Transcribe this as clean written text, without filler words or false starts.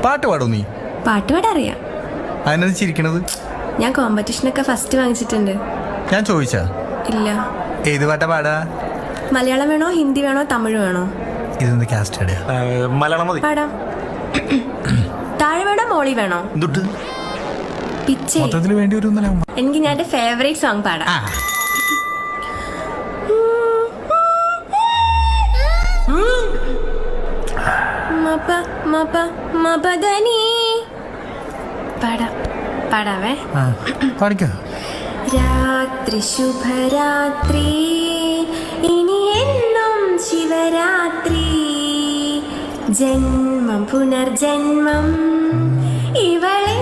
പാട്ട് പാടോ നീ? പാട്ട് പാടാൻ അറിയാം. അതിനത് ചിരിക്കണത്? ഞാൻ കോമ്പറ്റീഷനൊക്കെ ഫസ്റ്റ് വാങ്ങിച്ചിട്ടുണ്ട്. ഞാൻ ചോദിച്ചാ? ഇല്ല. ഏത് പാട്ടാ പാടാ? മലയാളം വേണോ, ഹിന്ദി വേണോ, തമിഴ് വേണോ? ഇതെന്ത് കാസ്റ്റ്? മലയാളം മതി. പാടാം. താഴെ വേണോ, മോളി വേണോ? പിച്ചേ. മൊത്തത്തിൽ വേണ്ടി വരും. എനിക്ക് ഞാൻ എന്റെ ഫേവറേറ്റ് സോങ് പാടാം. പാടാവേ. പാടിക്കോ. രാത്രി ശുഭരാത്രി, ഇനി എന്നും ശിവരാത്രി, ജന്മം പുനർജന്മം ഇവളെ